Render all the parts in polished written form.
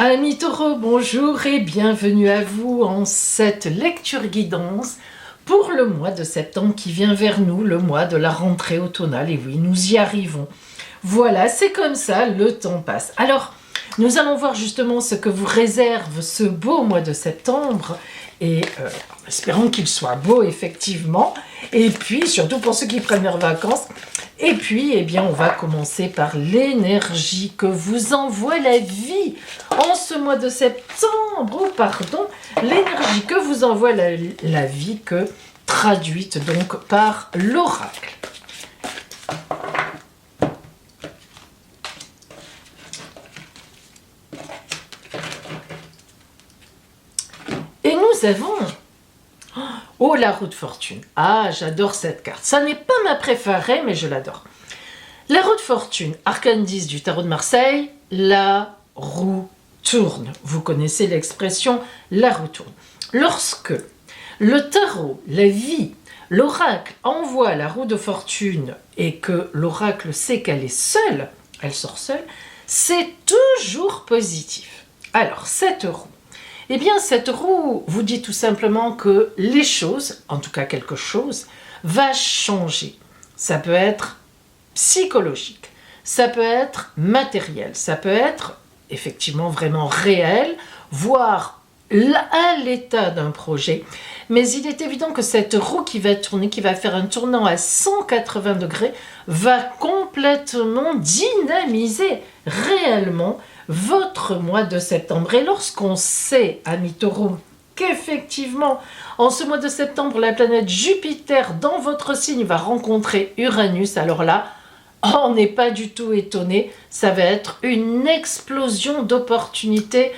Amis taureaux, bonjour et bienvenue à vous en cette lecture guidance pour le mois de septembre qui vient vers nous, le mois de la rentrée automnale. Et oui, nous y arrivons. Voilà, c'est comme ça, le temps passe. Alors, nous allons voir justement ce que vous réserve ce beau mois de septembre et espérons qu'il soit beau effectivement. Et puis, surtout pour ceux qui prennent leurs vacances. Et puis, eh bien, on va commencer par l'énergie que vous envoie la vie en ce mois de septembre. Oh, pardon, l'énergie que vous envoie la vie, que traduite donc par l'oracle. Et nous avons... Oh, la roue de fortune. Ah, j'adore cette carte. Ça n'est pas ma préférée, mais je l'adore. La roue de fortune, arcane 10 du tarot de Marseille, la roue tourne. Vous connaissez l'expression, la roue tourne. Lorsque le tarot, la vie, l'oracle envoie la roue de fortune et que l'oracle sait qu'elle est seule, elle sort seule, c'est toujours positif. Alors, cette roue, eh bien, cette roue vous dit tout simplement que les choses, en tout cas quelque chose, va changer. Ça peut être psychologique, ça peut être matériel, ça peut être effectivement vraiment réel, voire à l'état d'un projet. Mais il est évident que cette roue qui va tourner, qui va faire un tournant à 180 degrés, va complètement dynamiser réellement votre mois de septembre. Et lorsqu'on sait, amis taureaux, qu'effectivement, en ce mois de septembre, la planète Jupiter dans votre signe va rencontrer Uranus, alors là, on n'est pas du tout étonné, ça va être une explosion d'opportunités,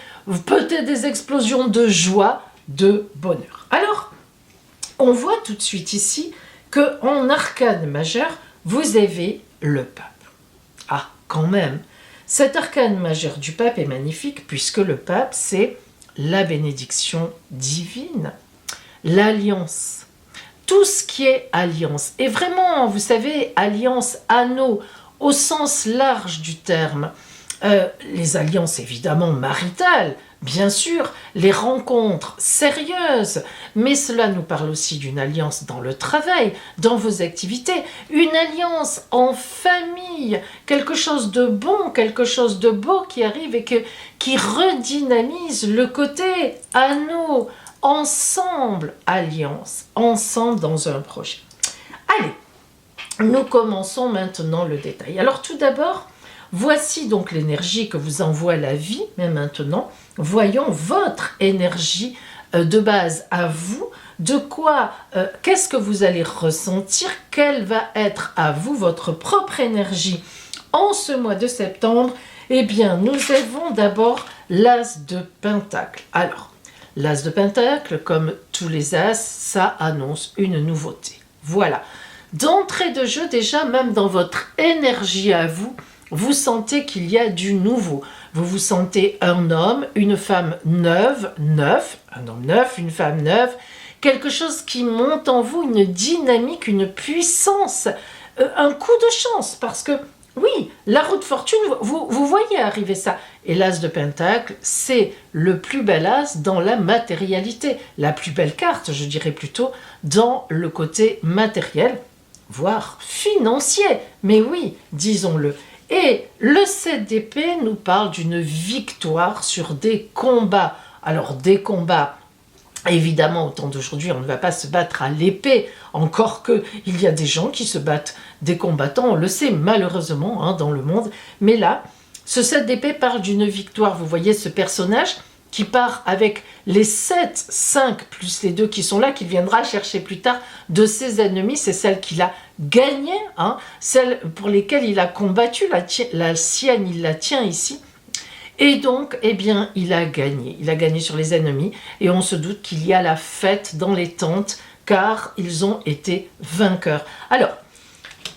peut-être des explosions de joie, de bonheur. Alors, on voit tout de suite ici qu'en arcane majeur, vous avez le pape. Ah, quand même. Cet arcane majeur du pape est magnifique puisque le pape, c'est la bénédiction divine, l'alliance, tout ce qui est alliance. Et vraiment, vous savez, alliance, anneau, au sens large du terme. Les alliances évidemment maritales, bien sûr, les rencontres sérieuses, mais cela nous parle aussi d'une alliance dans le travail, dans vos activités, une alliance en famille, quelque chose de bon, quelque chose de beau qui arrive et qui redynamise le côté anneau, ensemble, alliance, ensemble dans un projet. Allez, nous commençons maintenant le détail. Alors tout d'abord, voici donc l'énergie que vous envoie la vie, mais maintenant, voyons votre énergie de base à vous, de quoi, qu'est-ce que vous allez ressentir, quelle va être à vous votre propre énergie en ce mois de septembre. Eh bien, nous avons d'abord l'as de Pentacle. Alors, l'as de Pentacle, comme tous les as, ça annonce une nouveauté. Voilà. D'entrée de jeu, déjà, même dans votre énergie à vous, vous sentez qu'il y a du nouveau. Vous vous sentez un homme, une femme neuf, un homme neuf, une femme neuve, quelque chose qui monte en vous, une dynamique, une puissance, un coup de chance, parce que oui, la roue de fortune, vous voyez arriver ça. Et l'as de Pentacle, c'est le plus bel as dans la matérialité, la plus belle carte, je dirais plutôt, dans le côté matériel, voire financier. Mais oui, disons-le. Et le 7 d'épée nous parle d'une victoire sur des combats. Alors des combats, évidemment au temps d'aujourd'hui on ne va pas se battre à l'épée, encore qu'il y a des gens qui se battent, des combattants, on le sait malheureusement dans le monde. Mais là, ce 7 d'épée parle d'une victoire. Vous voyez ce personnage qui part avec les 7, 5 plus les 2 qui sont là, qu'il viendra chercher plus tard de ses ennemis. C'est celle qu'il a gagnée, celle pour lesquelles il a combattu, la sienne, il la tient ici. Et donc, eh bien, il a gagné sur les ennemis, et on se doute qu'il y a la fête dans les tentes, car ils ont été vainqueurs. Alors,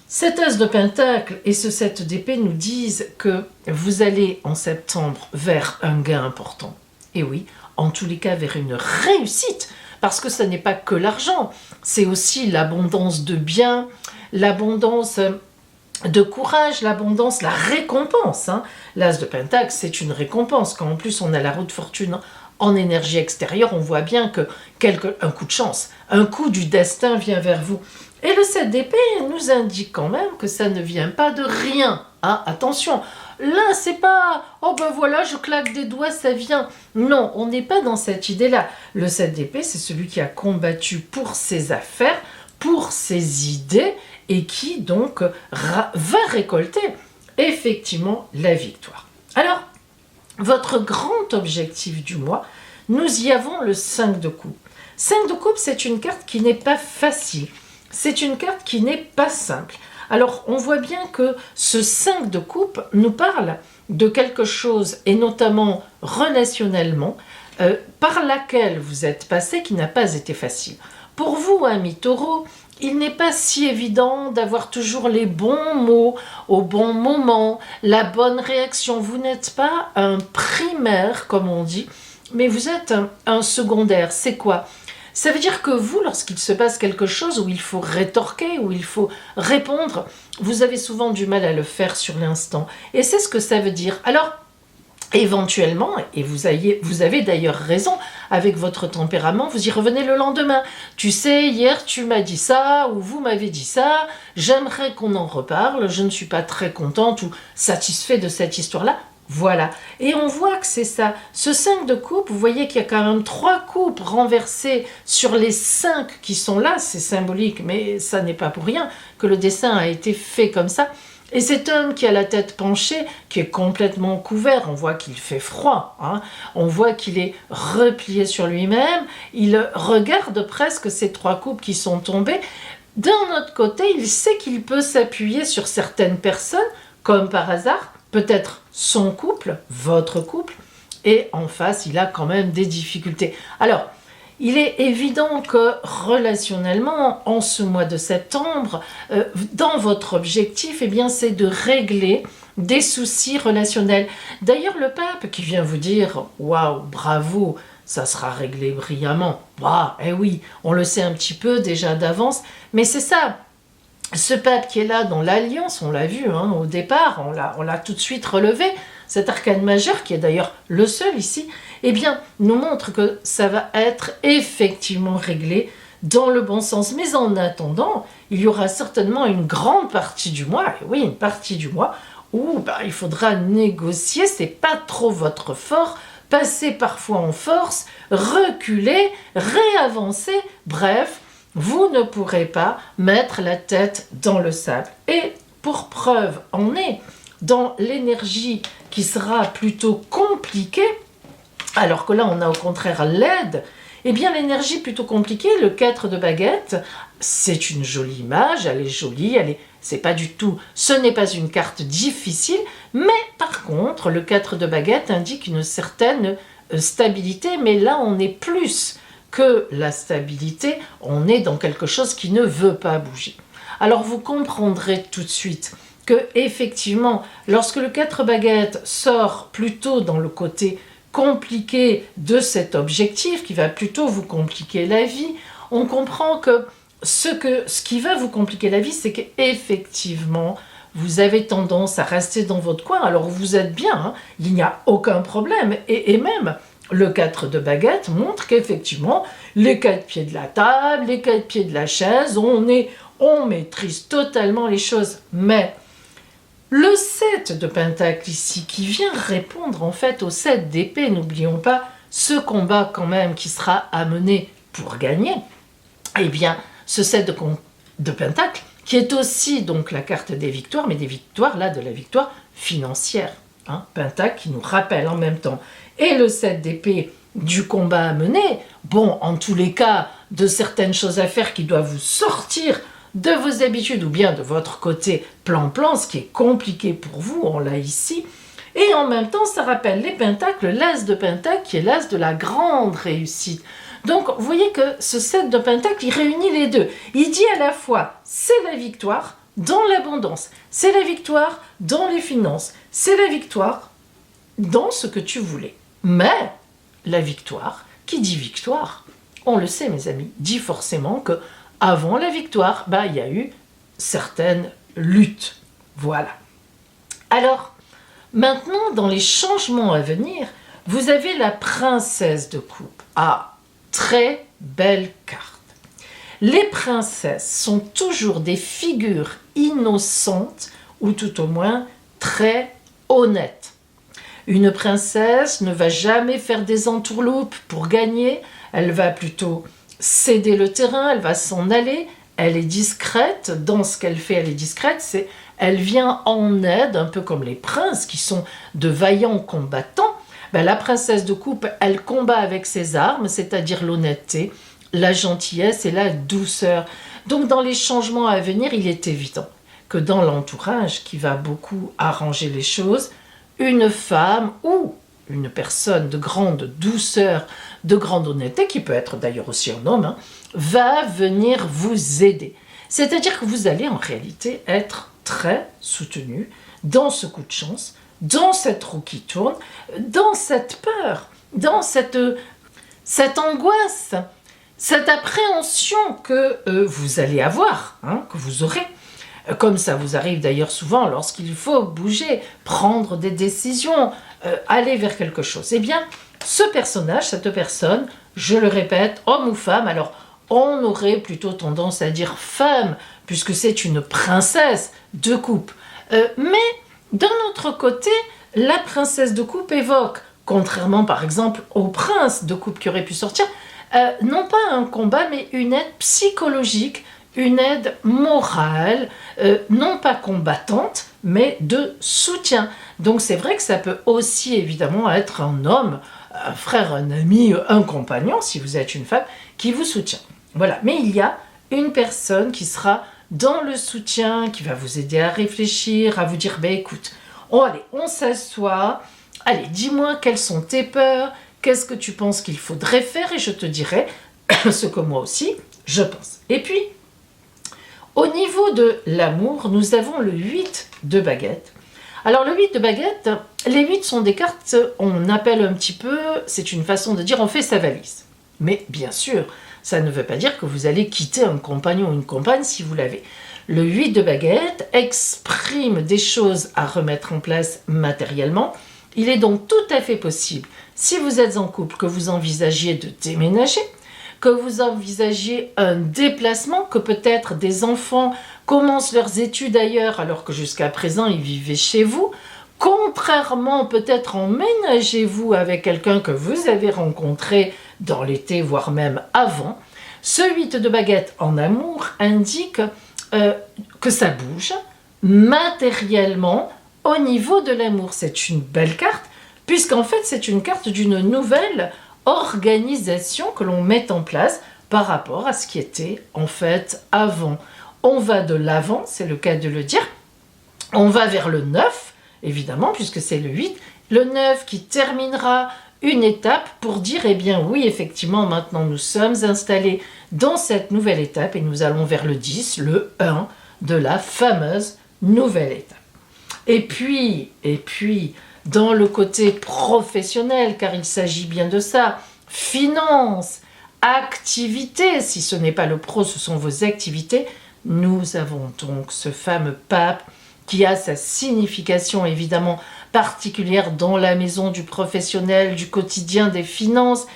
cet as de Pentacle et ce 7 d'épée nous disent que vous allez en septembre vers un gain important. Et oui, en tous les cas vers une réussite, parce que ce n'est pas que l'argent, c'est aussi l'abondance de biens, l'abondance de courage, l'abondance, la récompense. Hein. L'as de Pentacle, c'est une récompense. Quand en plus on a la roue de fortune en énergie extérieure, on voit bien que un coup de chance, un coup du destin vient vers vous. Et le 7 d'épée nous indique quand même que ça ne vient pas de rien. Hein. Attention, là c'est pas « oh ben voilà, je claque des doigts, ça vient ». Non, on n'est pas dans cette idée-là. Le 7 d'épée, c'est celui qui a combattu pour ses affaires, pour ses idées, et qui donc va récolter effectivement la victoire. Alors, votre grand objectif du mois, nous y avons le 5 de coupe. 5 de coupe, c'est une carte qui n'est pas facile. C'est une carte qui n'est pas simple. Alors, on voit bien que ce 5 de coupe nous parle de quelque chose, et notamment relationnellement, par laquelle vous êtes passé, qui n'a pas été facile. Pour vous, amis taureaux, il n'est pas si évident d'avoir toujours les bons mots au bon moment, la bonne réaction. Vous n'êtes pas un primaire, comme on dit, mais vous êtes un secondaire. C'est quoi ? Ça veut dire que vous, lorsqu'il se passe quelque chose où il faut rétorquer, où il faut répondre, vous avez souvent du mal à le faire sur l'instant. Et c'est ce que ça veut dire. Alors, éventuellement, et vous avez d'ailleurs raison, avec votre tempérament, vous y revenez le lendemain. Tu sais, hier tu m'as dit ça, ou vous m'avez dit ça, j'aimerais qu'on en reparle, je ne suis pas très contente ou satisfait de cette histoire-là. Voilà. Et on voit que c'est ça. Ce 5 de coupe, vous voyez qu'il y a quand même 3 coupes renversées sur les 5 qui sont là. C'est symbolique, mais ça n'est pas pour rien que le dessin a été fait comme ça. Et cet homme qui a la tête penchée, qui est complètement couvert, on voit qu'il fait froid, hein, on voit qu'il est replié sur lui-même, il regarde presque ces 3 coupes qui sont tombées. D'un autre côté, il sait qu'il peut s'appuyer sur certaines personnes, comme par hasard, peut-être son couple, votre couple, et en face, il a quand même des difficultés. Alors, il est évident que relationnellement, en ce mois de septembre, dans votre objectif, eh bien, c'est de régler des soucis relationnels. D'ailleurs, le pape qui vient vous dire « Waouh, bravo, ça sera réglé brillamment ». Bah, eh oui, on le sait un petit peu déjà d'avance, mais c'est ça. Ce pape qui est là dans l'Alliance, on l'a vu hein, au départ, on l'a tout de suite relevé, cet arcane majeur, qui est d'ailleurs le seul ici, eh bien, nous montre que ça va être effectivement réglé dans le bon sens. Mais en attendant, il y aura certainement une grande partie du mois, et oui, une partie du mois, où il faudra négocier, c'est pas trop votre fort, passer parfois en force, reculer, réavancer, bref, vous ne pourrez pas mettre la tête dans le sable. Et pour preuve, on est dans l'énergie qui sera plutôt compliquée, alors que là on a au contraire l'aide. Eh bien l'énergie plutôt compliquée, le 4 de baguette, c'est une jolie image, elle est jolie, c'est pas du tout, ce n'est pas une carte difficile, mais par contre le 4 de baguette indique une certaine stabilité, mais là on est plus que la stabilité, on est dans quelque chose qui ne veut pas bouger. Alors vous comprendrez tout de suite que effectivement, lorsque le 4 baguettes sort plutôt dans le côté compliqué de cet objectif, qui va plutôt vous compliquer la vie, on comprend que ce qui va vous compliquer la vie, c'est qu'effectivement, vous avez tendance à rester dans votre coin, alors vous êtes bien, hein, il n'y a aucun problème, et même le 4 de baguette montre qu'effectivement, les 4 pieds de la table, les 4 pieds de la chaise, on maîtrise totalement les choses, mais le 7 de pentacle ici, qui vient répondre en fait au 7 d'épée, n'oublions pas ce combat quand même qui sera à mener pour gagner, eh bien ce 7 de pentacle, qui est aussi donc la carte des victoires, mais des victoires là de la victoire financière, hein, pentacle qui nous rappelle en même temps, et le 7 d'épée du combat à mener, bon en tous les cas de certaines choses à faire qui doivent vous sortir de vos habitudes ou bien de votre côté plan-plan, ce qui est compliqué pour vous, on l'a ici. Et en même temps, ça rappelle les pentacles, l'as de pentacle qui est l'as de la grande réussite. Donc, vous voyez que ce 7 de pentacle, il réunit les deux. Il dit à la fois, c'est la victoire dans l'abondance, c'est la victoire dans les finances, c'est la victoire dans ce que tu voulais. Mais la victoire, qui dit victoire, on le sait mes amis, dit forcément que avant la victoire, il y a eu certaines luttes. Voilà. Alors, maintenant, dans les changements à venir, vous avez la princesse de coupe. Ah, très belle carte. Les princesses sont toujours des figures innocentes ou tout au moins très honnêtes. Une princesse ne va jamais faire des entourloupes pour gagner, elle va plutôt céder le terrain, elle va s'en aller, elle est discrète, dans ce qu'elle fait elle est discrète, elle vient en aide, un peu comme les princes qui sont de vaillants combattants. La princesse de coupe, elle combat avec ses armes, c'est-à-dire l'honnêteté, la gentillesse et la douceur. Donc dans les changements à venir, il est évident que dans l'entourage, qui va beaucoup arranger les choses, une femme ou une personne de grande douceur, de grande honnêteté, qui peut être d'ailleurs aussi un homme, va venir vous aider. C'est-à-dire que vous allez en réalité être très soutenu dans ce coup de chance, dans cette roue qui tourne, dans cette peur, dans cette angoisse, cette appréhension que vous allez avoir, que vous aurez. Comme ça vous arrive d'ailleurs souvent lorsqu'il faut bouger, prendre des décisions, aller vers quelque chose. Eh bien, ce personnage, cette personne, je le répète, homme ou femme, alors on aurait plutôt tendance à dire femme, puisque c'est une princesse de coupe. Mais d'un autre côté, la princesse de coupe évoque, contrairement par exemple au prince de coupe qui aurait pu sortir, non pas un combat, mais une aide psychologique, une aide morale, non pas combattante, mais de soutien. Donc c'est vrai que ça peut aussi évidemment être un homme, un frère, un ami, un compagnon, si vous êtes une femme, qui vous soutient. Voilà, mais il y a une personne qui sera dans le soutien, qui va vous aider à réfléchir, à vous dire, écoute, allez, on s'assoit, allez, dis-moi quelles sont tes peurs, qu'est-ce que tu penses qu'il faudrait faire, et je te dirai ce que moi aussi, je pense. Et puis, au niveau de l'amour, nous avons le 8 de baguette. Alors le 8 de baguette, les 8 sont des cartes, on appelle un petit peu, c'est une façon de dire on fait sa valise. Mais bien sûr, ça ne veut pas dire que vous allez quitter un compagnon ou une compagne si vous l'avez. Le 8 de baguette exprime des choses à remettre en place matériellement. Il est donc tout à fait possible, si vous êtes en couple, que vous envisagiez de déménager, que vous envisagiez un déplacement, que peut-être des enfants commencent leurs études ailleurs alors que jusqu'à présent ils vivaient chez vous. Contrairement, peut-être emménagez-vous avec quelqu'un que vous avez rencontré dans l'été, voire même avant. Ce 8 de baguette en amour indique que ça bouge matériellement au niveau de l'amour. C'est une belle carte, puisqu'en fait c'est une carte d'une nouvelle organisation que l'on met en place par rapport à ce qui était en fait avant. On va de l'avant, c'est le cas de le dire. On va vers le 9, évidemment, puisque c'est le 8. Le 9 qui terminera une étape pour dire, eh bien oui, effectivement, maintenant nous sommes installés dans cette nouvelle étape et nous allons vers le 10, le 1 de la fameuse nouvelle étape. Et puis, dans le côté professionnel, car il s'agit bien de ça, finance, activité, si ce n'est pas le pro, ce sont vos activités, nous avons donc ce fameux pape qui a sa signification évidemment particulière dans la maison du professionnel, du quotidien, des finances.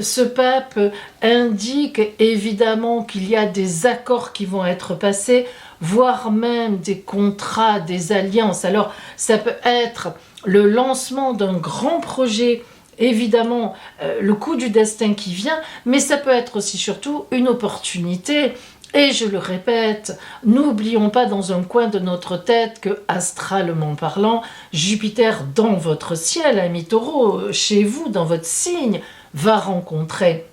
Ce pape indique évidemment qu'il y a des accords qui vont être passés, voire même des contrats, des alliances. Alors ça peut être le lancement d'un grand projet, évidemment le coup du destin qui vient, mais ça peut être aussi surtout une opportunité. Et je le répète, n'oublions pas dans un coin de notre tête que, astralement parlant, Jupiter dans votre ciel, ami Taureau, chez vous, dans votre signe, va rencontrer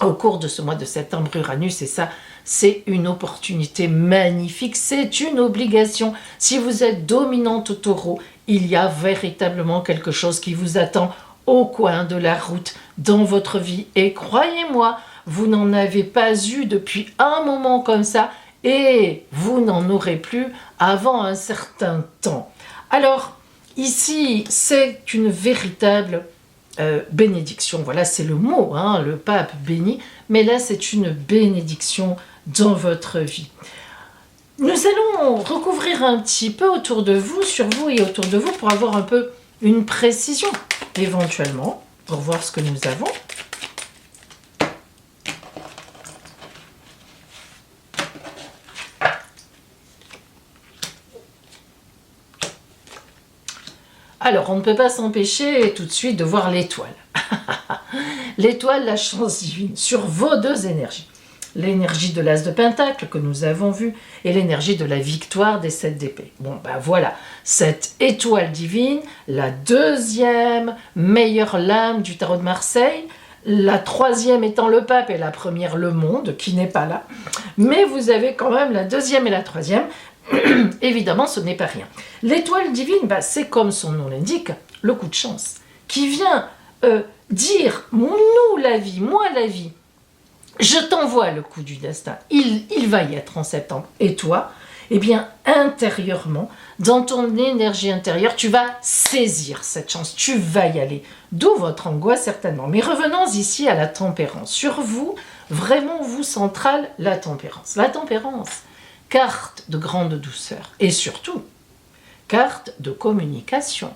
au cours de ce mois de septembre Uranus, et ça, c'est une opportunité magnifique, c'est une obligation. Si vous êtes dominante Taureau, il y a véritablement quelque chose qui vous attend au coin de la route dans votre vie. Et croyez-moi, vous n'en avez pas eu depuis un moment comme ça et vous n'en aurez plus avant un certain temps. Alors, ici, c'est une véritable bénédiction. Voilà, c'est le mot, le pape béni, mais là, c'est une bénédiction dans votre vie. Nous allons recouvrir un petit peu autour de vous, sur vous et autour de vous pour avoir un peu une précision, éventuellement, pour voir ce que nous avons. Alors, on ne peut pas s'empêcher tout de suite de voir l'étoile. L'étoile, la chance divine, sur vos deux énergies. L'énergie de l'as de pentacle que nous avons vu et l'énergie de la victoire des 7 d'épée. Bon, ben voilà, cette étoile divine, la deuxième meilleure lame du tarot de Marseille, la troisième étant le pape et la première le monde, qui n'est pas là. Mais vous avez quand même la deuxième et la troisième. Évidemment, ce n'est pas rien. L'étoile divine, bah, c'est comme son nom l'indique, le coup de chance, qui vient dire, nous la vie, moi la vie, je t'envoie le coup du destin, il va y être en septembre. Et toi, eh bien, intérieurement, dans ton énergie intérieure, tu vas saisir cette chance, tu vas y aller. D'où votre angoisse certainement. Mais revenons ici à la tempérance. Sur vous, vraiment, vous centrale la tempérance. La tempérance, carte de grande douceur et surtout, carte de communication.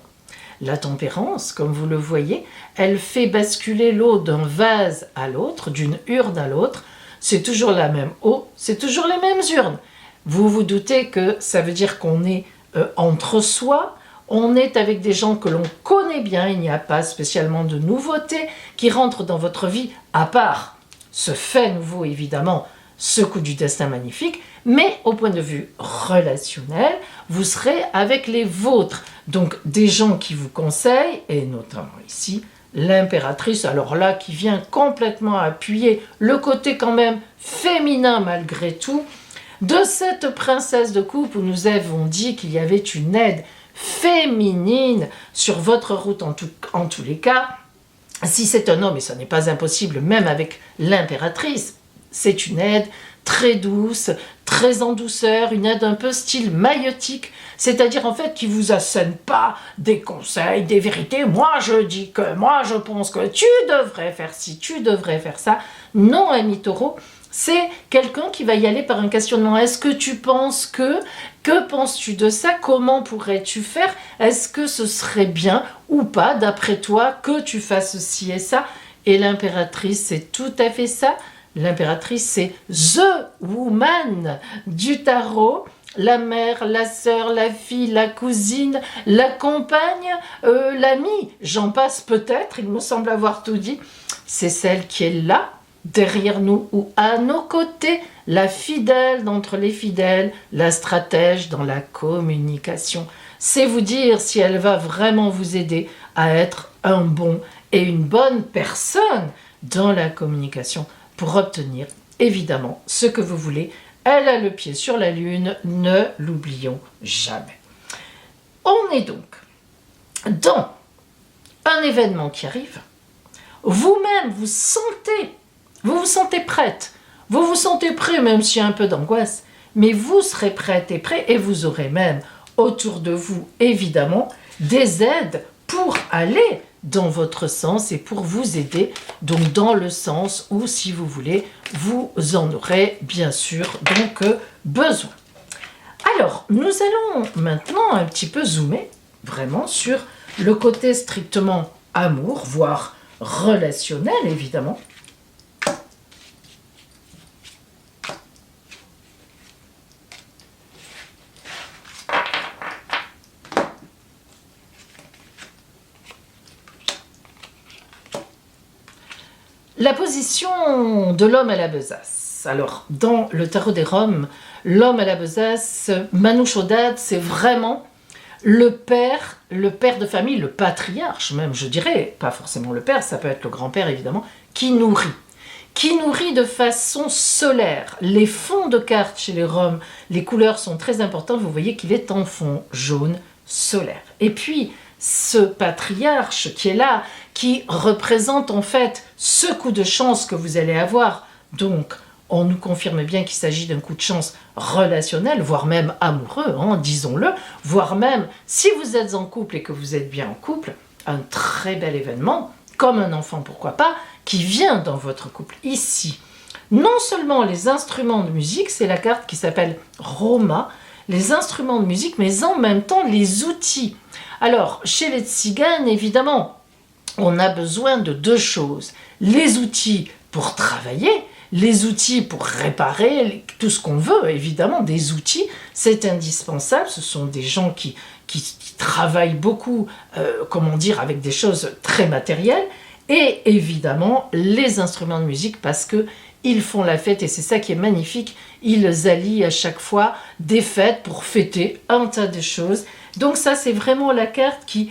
La tempérance, comme vous le voyez, elle fait basculer l'eau d'un vase à l'autre, d'une urne à l'autre. C'est toujours la même eau, c'est toujours les mêmes urnes. Vous vous doutez que ça veut dire qu'on est entre soi, on est avec des gens que l'on connaît bien, il n'y a pas spécialement de nouveautés qui rentrent dans votre vie, à part ce fait nouveau évidemment, ce coup du destin magnifique, mais au point de vue relationnel, vous serez avec les vôtres. Donc des gens qui vous conseillent, et notamment ici, l'impératrice, alors là, qui vient complètement appuyer le côté quand même féminin malgré tout, de cette princesse de coupe où nous avons dit qu'il y avait une aide féminine sur votre route en tous les cas. Si c'est un homme, et ce n'est pas impossible même avec l'impératrice, c'est une aide très douce, très en douceur, une aide un peu style maïotique, c'est-à-dire en fait qui vous assène pas des conseils, des vérités, moi je dis que, moi je pense que, tu devrais faire ci, tu devrais faire ça. Non, ami taureau, c'est quelqu'un qui va y aller par un questionnement. Est-ce que tu penses que penses-tu de ça? Comment pourrais-tu faire? Est-ce que ce serait bien ou pas, d'après toi, que tu fasses ci et ça? Et l'impératrice, c'est tout à fait ça. L'impératrice, c'est The Woman du tarot, la mère, la sœur, la fille, la cousine, la compagne, l'amie, j'en passe peut-être, il me semble avoir tout dit. C'est celle qui est là, derrière nous ou à nos côtés, la fidèle d'entre les fidèles, la stratège dans la communication. C'est vous dire si elle va vraiment vous aider à être un bon et une bonne personne dans la communication, pour obtenir évidemment ce que vous voulez. Elle a le pied sur la lune, ne l'oublions jamais. On est donc dans un événement qui arrive. Vous-même, vous vous sentez prête, vous vous sentez prêt, même s'il y a un peu d'angoisse, mais vous serez prête et prêt, et vous aurez même autour de vous, évidemment, des aides pour aller dans votre sens et pour vous aider, donc dans le sens où, si vous voulez, vous en aurez bien sûr donc besoin. Alors, nous allons maintenant un petit peu zoomer vraiment sur le côté strictement amour, voire relationnel évidemment. La position de l'homme à la besace. Alors, dans le tarot des Roms, l'homme à la besace, Manouche Odad, c'est vraiment le père de famille, le patriarche même, je dirais, pas forcément le père, ça peut être le grand-père évidemment, qui nourrit de façon solaire. Les fonds de cartes chez les Roms, les couleurs sont très importantes, vous voyez qu'il est en fond jaune solaire. Et puis, ce patriarche qui est là, qui représente en fait ce coup de chance que vous allez avoir. Donc, on nous confirme bien qu'il s'agit d'un coup de chance relationnel, voire même amoureux, hein, disons-le, voire même, si vous êtes en couple et que vous êtes bien en couple, un très bel événement, comme un enfant, pourquoi pas, qui vient dans votre couple. Ici, non seulement les instruments de musique, c'est la carte qui s'appelle Roma, les instruments de musique, mais en même temps les outils. Alors, chez les tziganes, évidemment, on a besoin de deux choses. Les outils pour travailler, les outils pour réparer, tout ce qu'on veut, évidemment, des outils, c'est indispensable. Ce sont des gens qui travaillent beaucoup, avec des choses très matérielles. Et évidemment, les instruments de musique, parce que ils font la fête, et c'est ça qui est magnifique. Ils allient à chaque fois des fêtes pour fêter un tas de choses. Donc ça, c'est vraiment la carte qui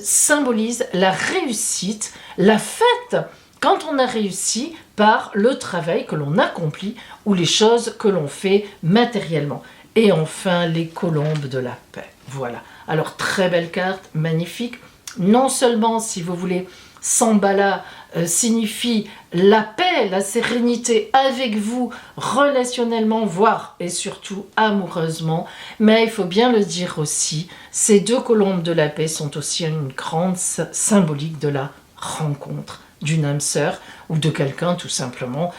symbolise la réussite, la fête, quand on a réussi par le travail que l'on accomplit ou les choses que l'on fait matériellement. Et enfin, les colombes de la paix. Voilà. Alors, très belle carte, magnifique. Non seulement, si vous voulez, Sambala signifie la paix, la sérénité avec vous, relationnellement, voire et surtout amoureusement. Mais il faut bien le dire aussi, ces deux colombes de la paix sont aussi une grande symbolique de la rencontre d'une âme sœur ou de quelqu'un tout simplement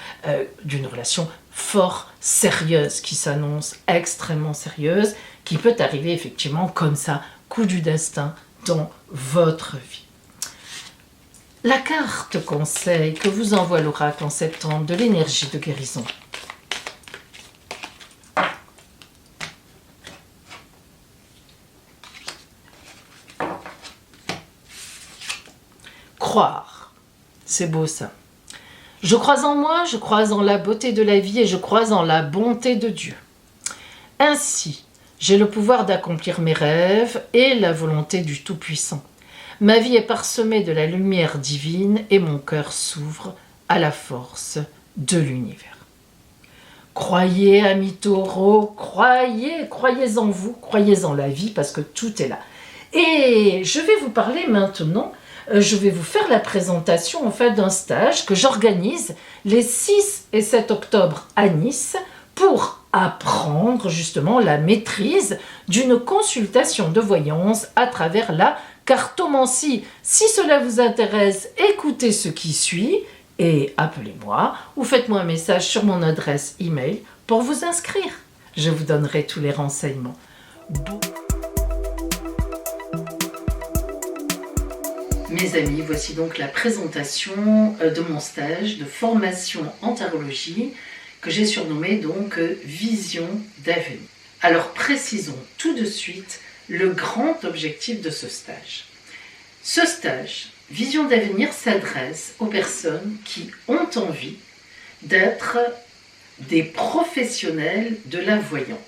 d'une relation fort sérieuse qui s'annonce extrêmement sérieuse, qui peut arriver effectivement comme ça, coup du destin dans votre vie. La carte conseil que vous envoie l'oracle en septembre de l'énergie de guérison. Croire, c'est beau ça. Je crois en moi, je crois en la beauté de la vie et je crois en la bonté de Dieu. Ainsi, j'ai le pouvoir d'accomplir mes rêves et la volonté du Tout-Puissant. Ma vie est parsemée de la lumière divine et mon cœur s'ouvre à la force de l'univers. Croyez, amis taureaux, croyez en vous, croyez en la vie parce que tout est là. Et je vais vous parler maintenant, je vais vous faire la présentation en fait d'un stage que j'organise les 6 et 7 octobre à Nice pour apprendre justement la maîtrise d'une consultation de voyance à travers la cartomancie. Si cela vous intéresse, écoutez ce qui suit et appelez-moi ou faites-moi un message sur mon adresse email pour vous inscrire. Je vous donnerai tous les renseignements. Mes amis, voici donc la présentation de mon stage de formation en tarologie que j'ai surnommé donc Vision d'avenir. Alors précisons tout de suite le grand objectif de ce stage. Ce stage, Vision d'avenir, s'adresse aux personnes qui ont envie d'être des professionnels de la voyance.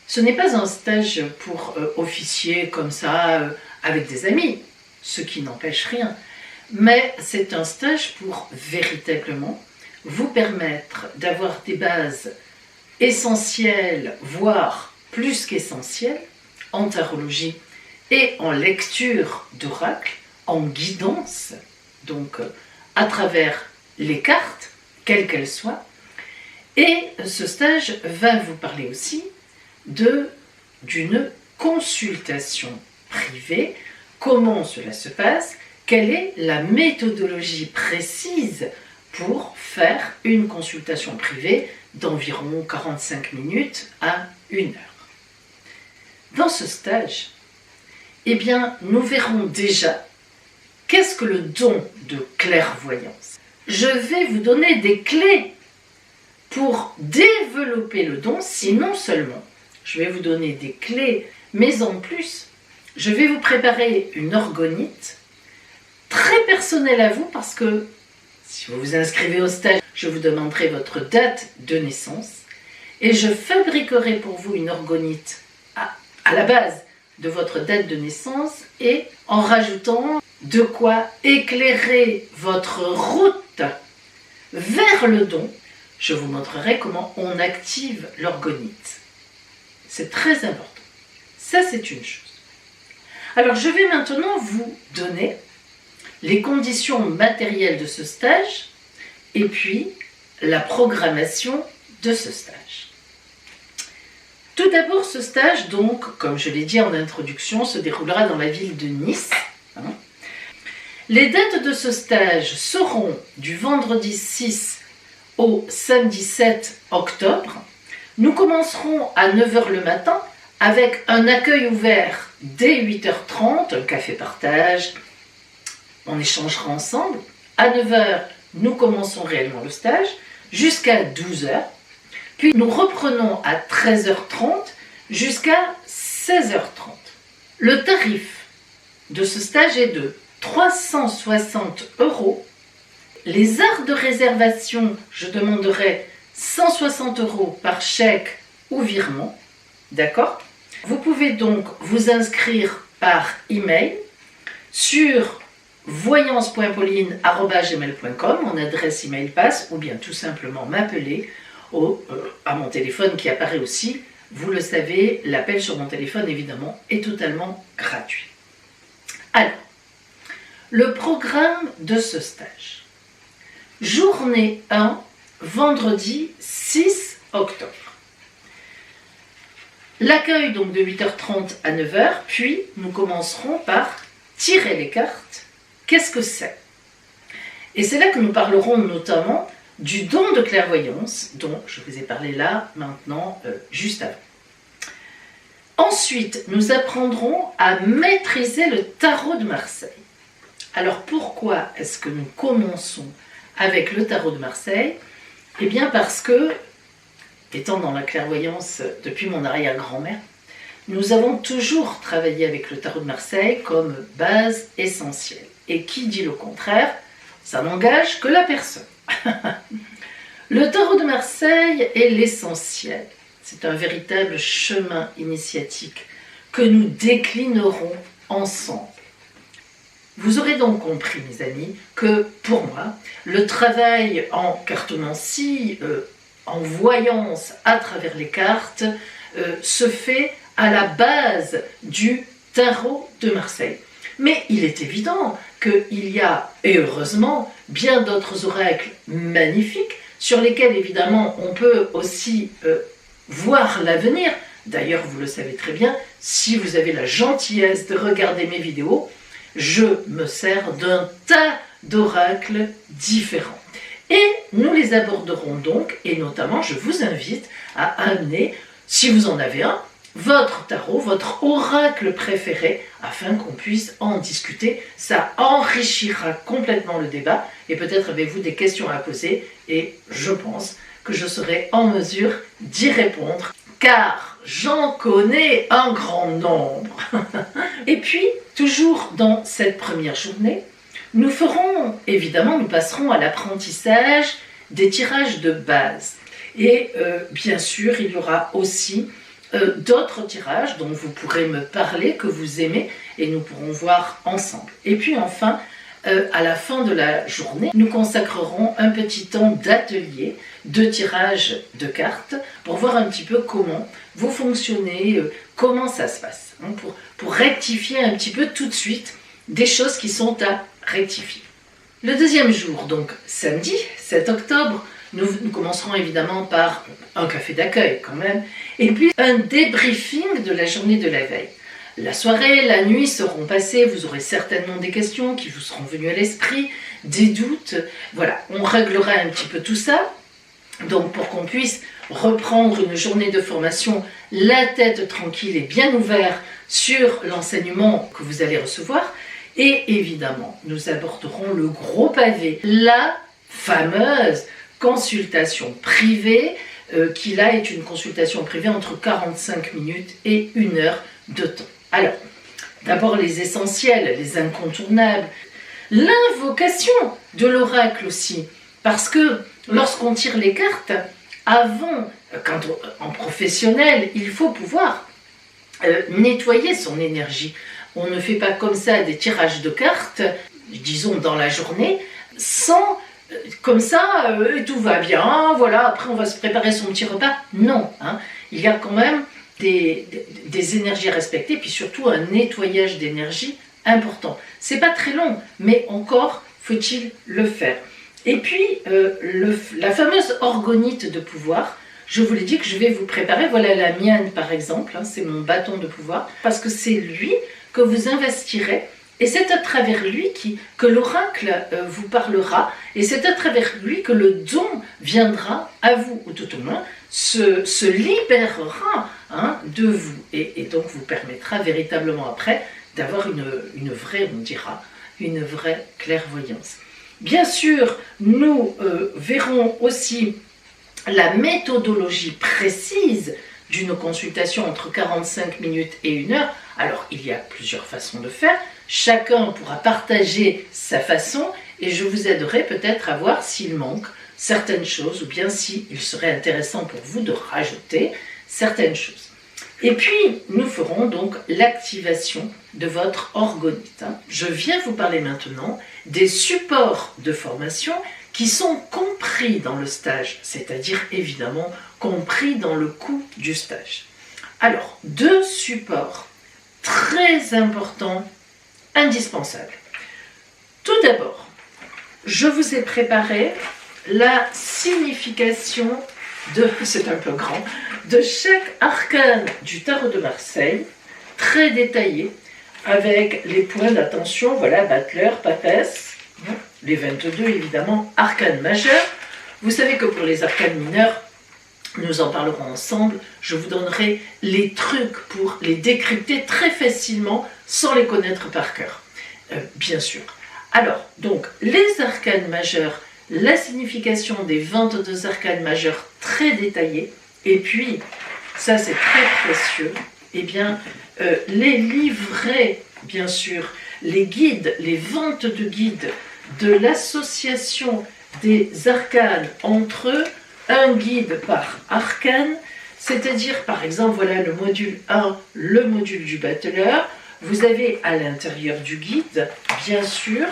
Ce n'est pas un stage pour officier comme ça avec des amis, ce qui n'empêche rien, mais c'est un stage pour véritablement vous permettre d'avoir des bases essentielles, voire plus qu'essentielles, en tarologie et en lecture d'oracle, en guidance, donc à travers les cartes, quelles qu'elles soient. Et ce stage va vous parler aussi d'une consultation privée. Comment cela se passe? Quelle est la méthodologie précise pour faire une consultation privée d'environ 45 minutes à 1 heure? Dans ce stage, eh bien, nous verrons déjà qu'est-ce que le don de clairvoyance. Je vais vous donner des clés pour développer le don, si non seulement je vais vous donner des clés, mais en plus, je vais vous préparer une orgonite très personnelle à vous parce que si vous vous inscrivez au stage, je vous demanderai votre date de naissance et je fabriquerai pour vous une orgonite à la base de votre date de naissance et en rajoutant de quoi éclairer votre route vers le don. Je vous montrerai comment on active l'orgonite. C'est très important. Ça, c'est une chose. Alors, je vais maintenant vous donner les conditions matérielles de ce stage et puis la programmation de ce stage. Tout d'abord, ce stage, donc, comme je l'ai dit en introduction, se déroulera dans la ville de Nice. Les dates de ce stage seront du vendredi 6 au samedi 7 octobre. Nous commencerons à 9 h le matin avec un accueil ouvert dès 8 h 30, un café partage, on échangera ensemble. À 9 h, nous commençons réellement le stage jusqu'à 12 h. Puis nous reprenons à 13 h 30 jusqu'à 16 h 30. Le tarif de ce stage est de 360 €. Les heures de réservation, je demanderai 160 € par chèque ou virement. D'accord ? Vous pouvez donc vous inscrire par email sur voyance.pauline@gmail.com, mon adresse email passe, ou bien tout simplement m'appeler à mon téléphone qui apparaît aussi. Vous le savez, l'appel sur mon téléphone évidemment est totalement gratuit. Alors, le programme de ce stage. Journée 1, vendredi 6 octobre. L'accueil donc de 8 h 30 à 9 h, puis nous commencerons par tirer les cartes. Qu'est-ce que c'est ? Et c'est là que nous parlerons notamment du don de clairvoyance, dont je vous ai parlé là, maintenant, juste avant. Ensuite, nous apprendrons à maîtriser le tarot de Marseille. Alors pourquoi est-ce que nous commençons avec le tarot de Marseille ? Eh bien parce que, étant dans la clairvoyance depuis mon arrière-grand-mère, nous avons toujours travaillé avec le tarot de Marseille comme base essentielle. Et qui dit le contraire, ça n'engage que la personne. Le tarot de Marseille est l'essentiel. C'est un véritable chemin initiatique que nous déclinerons ensemble. Vous aurez donc compris, mes amis, que pour moi, le travail en cartomancie, en voyance à travers les cartes, se fait à la base du tarot de Marseille. Mais il est évident qu'il y a, et heureusement, bien d'autres oracles magnifiques sur lesquels, évidemment, on peut aussi voir l'avenir. D'ailleurs, vous le savez très bien, si vous avez la gentillesse de regarder mes vidéos, je me sers d'un tas d'oracles différents. Et nous les aborderons donc, et notamment, je vous invite à amener, si vous en avez un, votre tarot, votre oracle préféré, afin qu'on puisse en discuter. Ça enrichira complètement le débat, et peut-être avez-vous des questions à poser, et je pense que je serai en mesure d'y répondre, car j'en connais un grand nombre. Et puis, toujours dans cette première journée, nous passerons à l'apprentissage des tirages de base. Et bien sûr, il y aura aussi d'autres tirages dont vous pourrez me parler, que vous aimez, et nous pourrons voir ensemble. Et puis enfin, à la fin de la journée, nous consacrerons un petit temps d'atelier de tirage de cartes pour voir un petit peu comment vous fonctionnez, comment ça se passe, hein, pour rectifier un petit peu tout de suite des choses qui sont à rectifier. Le deuxième jour, donc samedi 7 octobre, nous commencerons évidemment par un café d'accueil quand même, et puis un débriefing de la journée de la veille. La soirée, la nuit seront passées, vous aurez certainement des questions qui vous seront venues à l'esprit, des doutes, voilà, on réglera un petit peu tout ça, donc pour qu'on puisse reprendre une journée de formation, la tête tranquille et bien ouverte sur l'enseignement que vous allez recevoir, et évidemment, nous aborderons le gros pavé, la fameuse consultation privée, qui là est une consultation privée entre 45 minutes et 1 heure de temps. Alors, d'abord les essentiels, les incontournables, l'invocation de l'oracle aussi, parce que lorsqu'on tire les cartes, en professionnel, il faut pouvoir nettoyer son énergie. On ne fait pas comme ça des tirages de cartes, disons dans la journée, sans comme ça, tout va bien, voilà, après on va se préparer son petit repas. Non, hein, il y a quand même des énergies à respecter, puis surtout un nettoyage d'énergie important. C'est pas très long, mais encore faut-il le faire. Et puis, la fameuse orgonite de pouvoir, je vous l'ai dit que je vais vous préparer, voilà la mienne par exemple, hein, c'est mon bâton de pouvoir, parce que c'est lui que vous investirez, et c'est à travers lui que l'oracle vous parlera, et c'est à travers lui que le don viendra à vous, ou tout au moins se libérera de vous, et donc vous permettra véritablement après d'avoir une vraie, on dira, une vraie clairvoyance. Bien sûr, nous verrons aussi la méthodologie précise d'une consultation entre 45 minutes et 1 heure. Alors, il y a plusieurs façons de faire. Chacun pourra partager sa façon et je vous aiderai peut-être à voir s'il manque certaines choses ou bien s'il serait intéressant pour vous de rajouter certaines choses. Et puis, nous ferons donc l'activation de votre orgonite. Je viens vous parler maintenant des supports de formation qui sont compris dans le stage, c'est-à-dire évidemment compris dans le coût du stage. Alors, 2 supports très importants, indispensables. Tout d'abord, je vous ai préparé la signification de, c'est un peu grand, de chaque arcane du tarot de Marseille, très détaillé, avec les points d'attention, voilà, battleur, papesse, les 22 évidemment, arcanes majeurs. Vous savez que pour les arcanes mineurs, nous en parlerons ensemble, je vous donnerai les trucs pour les décrypter très facilement sans les connaître par cœur, bien sûr. Alors, donc, les arcanes majeurs, la signification des 22 arcanes majeurs très détaillées, et puis, ça c'est très précieux, eh bien, les livrets, bien sûr, les guides, les 22 guides de l'association des arcanes entre eux, un guide par arcane, c'est-à-dire, par exemple, voilà le module 1, le module du battleur. Vous avez à l'intérieur du guide, bien sûr,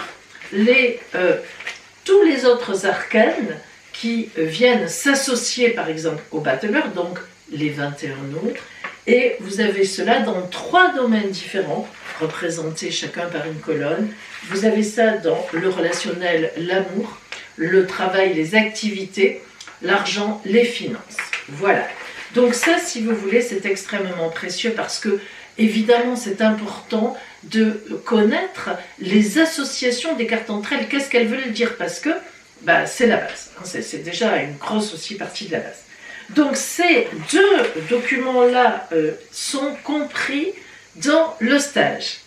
tous les autres arcanes qui viennent s'associer, par exemple, au battleur, donc les 21 autres, et vous avez cela dans 3 domaines différents, représentés chacun par une colonne. Vous avez ça dans le relationnel, l'amour, le travail, les activités, l'argent, les finances. Voilà. Donc ça, si vous voulez, c'est extrêmement précieux parce que, évidemment, c'est important de connaître les associations des cartes entre elles. Qu'est-ce qu'elles veulent dire? Parce que c'est la base. C'est déjà une grosse aussi partie de la base. Donc ces 2 documents-là sont compris dans le stage.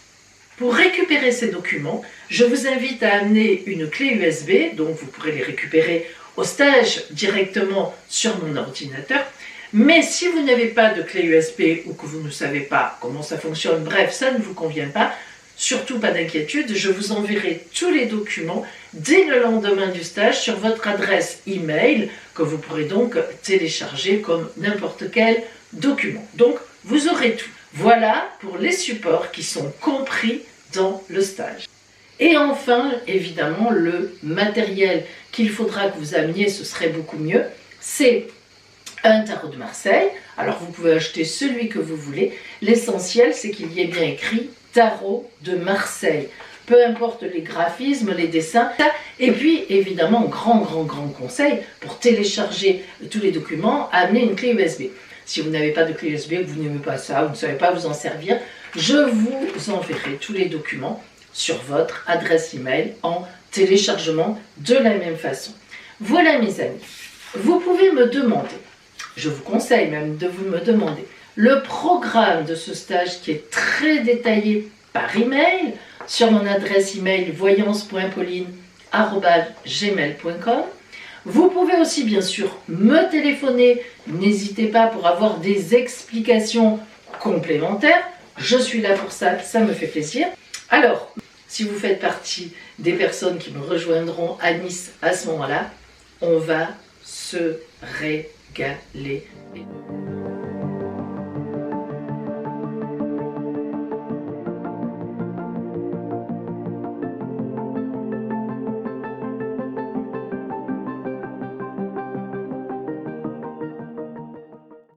Pour récupérer ces documents, je vous invite à amener une clé USB, donc vous pourrez les récupérer au stage directement sur mon ordinateur. Mais si vous n'avez pas de clé USB ou que vous ne savez pas comment ça fonctionne, bref, ça ne vous convient pas, surtout pas d'inquiétude, je vous enverrai tous les documents dès le lendemain du stage sur votre adresse email que vous pourrez donc télécharger comme n'importe quel document. Donc, vous aurez tout. Voilà pour les supports qui sont compris dans le stage. Et enfin, évidemment, le matériel qu'il faudra que vous ameniez, ce serait beaucoup mieux, c'est un tarot de Marseille. Alors, vous pouvez acheter celui que vous voulez. L'essentiel, c'est qu'il y ait bien écrit tarot de Marseille. Peu importe les graphismes, les dessins. Et puis, évidemment, grand conseil, pour télécharger tous les documents, amenez une clé USB. Si vous n'avez pas de clé USB, que vous n'aimez pas ça, vous ne savez pas vous en servir, je vous enverrai tous les documents sur votre adresse email en téléchargement de la même façon. Voilà mes amis, vous pouvez me demander, je vous conseille même de vous me demander, le programme de ce stage qui est très détaillé par email sur mon adresse email voyance.pauline@gmail.com. Vous pouvez aussi bien sûr me téléphoner, n'hésitez pas pour avoir des explications complémentaires. Je suis là pour ça, ça me fait plaisir. Alors, si vous faites partie des personnes qui me rejoindront à Nice à ce moment-là, on va se régaler.